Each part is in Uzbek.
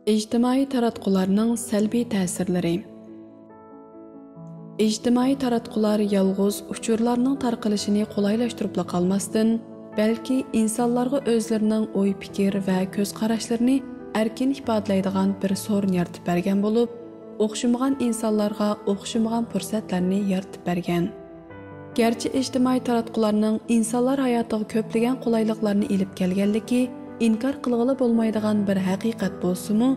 İctimai taratqularning salbiy ta'sirlari. İctimai taratqular yolg'iz uchurlarning tarqalishini qulaylashtirib qolmasdan, balki insonlarga o'zlarining o'y-fikr va ko'z qarashlarini erkin ifodalaydigan bir so'rin yaratib bergan bo'lib, o'xshamagan insonlarga o'xshamagan fursatlarni yaratib bergan. Gerçi ijtimoiy taratqularning insonlar hayotiga ko'plagan qulayliklarni elib kelganligi inkor qilg'ili bo'lmaydigan bir haqiqat bo'lsa-mu,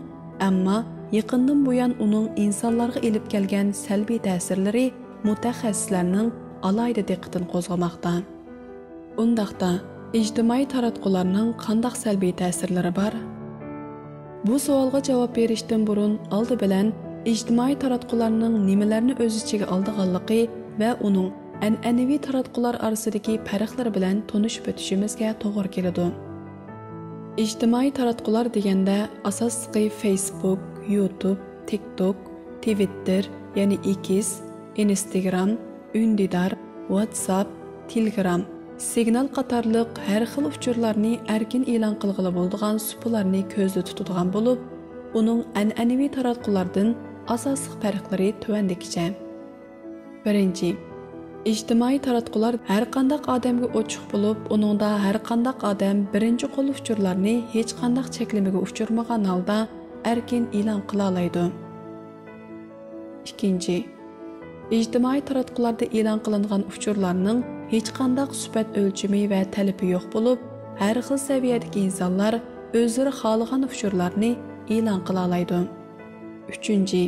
ammo yaqindan buyon uning insonlarga elib kelgan salbiy ta'sirlari mutaxassislarning alohida diqqatini qo'zg'amoqda. Undaqda ijtimoiy taratqularning qanday salbiy ta'sirlari bor? Bu savolga javob berishdan burun oldi bilan ijtimoiy taratqularning nimalarni o'z ichiga oldiganligi va uning an'anaviy taratqular orasidagi farqlari bilan tanishib o'tishimizga to'g'ri keladi. İctimai taratqular deganda asosli Facebook, YouTube, TikTok, Twitter, ya'ni X, Instagram, Undidar, WhatsApp, Telegram, Signal qatorliq har xil uchurlarni erkin e'lon qilg'ili bo'ladigan supalarni ko'zda tutadigan bo'lib, uning an'anaviy taratqulardan asosiy farqlari tuvandikicha. Birinchi, İctimai taratqular har qanday odamga ochiq bo'lib, uningda har qanday odam birinchi qo'l uchurlarni hech qanday cheklamaga uchirmagan holda erkin e'lon qila oladi. Ikkinchi, ijtimoiy taratqularda e'lon qilingan uchurlarning hech qanday sifat o'lchami va talabi yo'q bo'lib, har xil saviyadagi insonlar o'zlari xohlagan uchurlarni e'lon qila oladi. Uchinchi,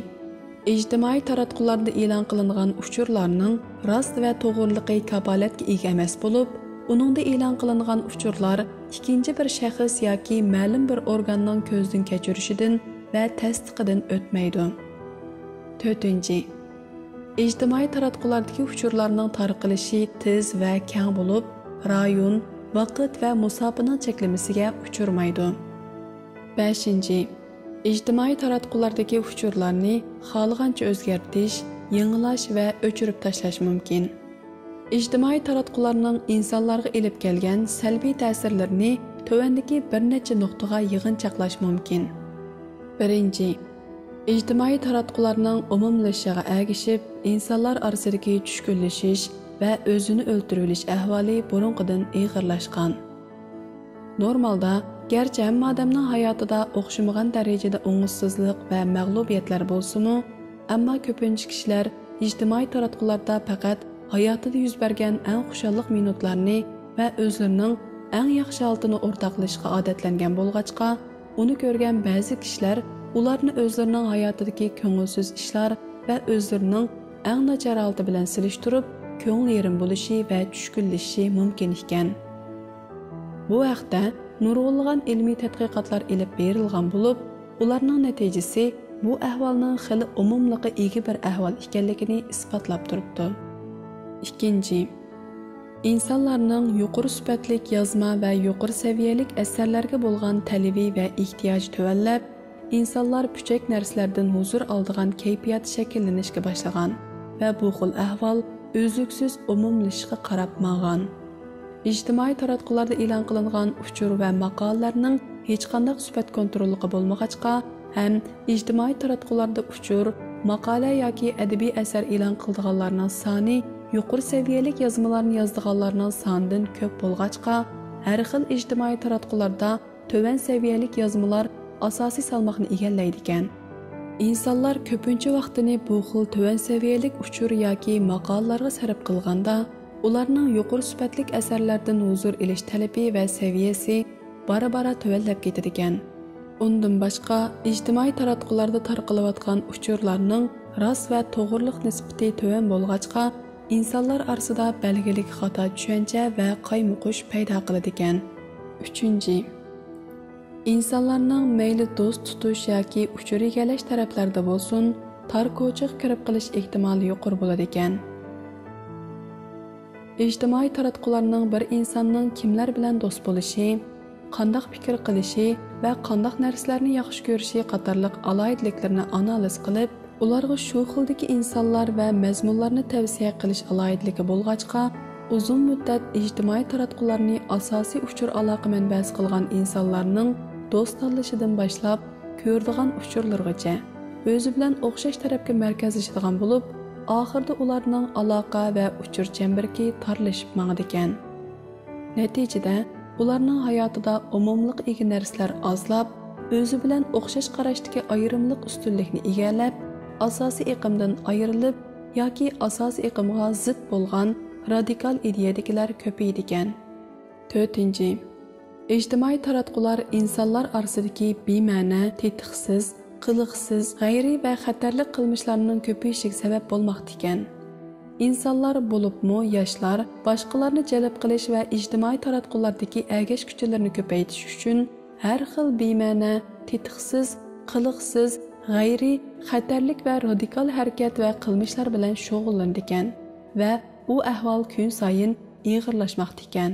İctimai taratqularda e'lon qilingan uchurlarning rost va to'g'riligi kafolatga ega emas bo'lib, uningda e'lon qilingan uchurlar ikkinchi bir shaxs yoki ma'lum bir organning ko'zdan kechirishidan va tasdiqidan o'tmaydi. To'rtinchi, ijtimoiy taratqulardagi uchurlarning tarqalishi tez va keng bo'lib, rayon, vaqt va masofaning cheklamasiga uchurmaydi. Beshinchi, İctimai taratqulardagi uchurlarni xohlagancha o'zgartirish, yangilash va o'chirib tashlash mumkin. İctimai taratqularning insonlarga elib kelgan salbiy ta'sirlarini tövandagi bir necha nuqtaga yig'inchoqlash mumkin. Birinchi, ijtimoiy taratqularning umumlashishiga ergishib, insonlar orasidagi tushkunlashish va o'zini o'ldirib ahvoli burunqidan og'irlashgan. Normalda gerçi hamma odamning hayotida o'xshamagan darajada o'ng'ishsizlik va mag'lubiyatlar bo'lsa-mu, ammo ko'pincha kishilar ijtimoiy taratqularda faqat hayotida yuz bergan eng xushalliq minutlarni va o'zlarining eng yaxshi holatini o'rtoqlashishga odatlangan bo'lg'achqa, uni ko'rgan ba'zi kishilar ularni o'zlarining hayotidagi ko'ngilsiz ishlar va o'zlarining eng nachar holati bilan silishtirib, ko'ngil yerim bo'lishi va tushkunlashishi mumkin ekan. Bu haqda nurg'unlagan ilmiy tadqiqotlar elib berilgan bo'lib, ularning natijasi bu ahvolning xili umumliqqa ega bir ahvol ekanligini isbotlab turibdi. Ikkinchi, insonlarning yuqori sifatlik yozma va yuqori saviyalik asarlarga bo'lgan talabi va ehtiyoj tuvanlab, insonlar puchak narsalardan huzur oladigan kayfiyat shakllanishga boshlagan va bu xil ahvol o'zliksiz umumlashishga qarab ma'g'an. İctimai taratqularda e'lon qilingan uchur va maqolalarning hech qanday sifat kontrolligi bo'lmag'achqa, ham ijtimoiy taratqularda uchur, maqola yoki adabiy asar e'lon qilganlarning soni yuqori saviyalik yozmalarni yozganlarning sonidan ko'p bo'lg'achqa, har xil ijtimoiy taratqularda to'van saviyalik yozmalar asosiy salmoqni egallaydi ekan. İnsanlar ko'pincha vaqtini bu xil to'van saviyalik uchur yoki maqolalarga sarf qilganda, ularning yuqori sifatlik asarlardan huzur elish talabi va saviyasi bara-bara tuvallab ketadi ekan. Undan boshqa, ijtimoiy taratqularda tarqalayotgan uchurlarning rost va to'g'riliq nisbati tuvan bo'lg'achqa, insonlar orasida belgilik xato tushuncha va qaymuqish paydo qiladi ekan. Uchinchi, insonlarning mayli do'st tutish yoki uchur egalash taraflarida bo'lsin, tarqochiq kirib qilish ehtimoli yuqori bo'ladi ekan. İctimai taratqularning bir insonning kimlar bilan do'st bo'lishi, qanday fikr qilishi va qanday narsalarni yaxshi ko'rishi qatorliq aloyidliklarni analiz qilib, ularga shu xildagi insonlar va mazmunlarni tavsiya qilish aloyidligi bo'lg'achqa, uzun muddat ijtimoiy taratqularni asosiy uchur aloqa manbasi qilgan insonlarning do'st tanlashidan boshlab ko'radigan uchurlargacha o'zi bilan o'xshash tarafga markazlashadigan bo'lib, oxirida ularning aloqa va uchur chambarki torlashib mangdi ekan. Natijada ularning hayotida umumliq ega narsalar ozlab, o'zi bilan o'xshash qarashdagi ayrimliq ustunlikni egallab, asosiy iqimdan ayrilib yoki asosiy iqimga zid bo'lgan radikal ideyadagilar ko'paydi ekan. 4. İctimai taratqular insonlar orasidagi bema'ni, tetiqsiz, qiliqsiz, g'ayri va xatarli qilmishlarning ko'payishiga sabab bo'lmoqda ekan. İnsanlar bo'libmi yoshlar boshqalarni jalb qilish va ijtimoiy taratqulardagi agash kuchlarni ko'paytirish uchun har xil bema'ni, tetiqsiz, qiliqsiz, g'ayri, xatarlik va radikal harakat va qilmishlar bilan shug'ullanadi ekan va u ahvol kun sayin og'irlashmoqda ekan.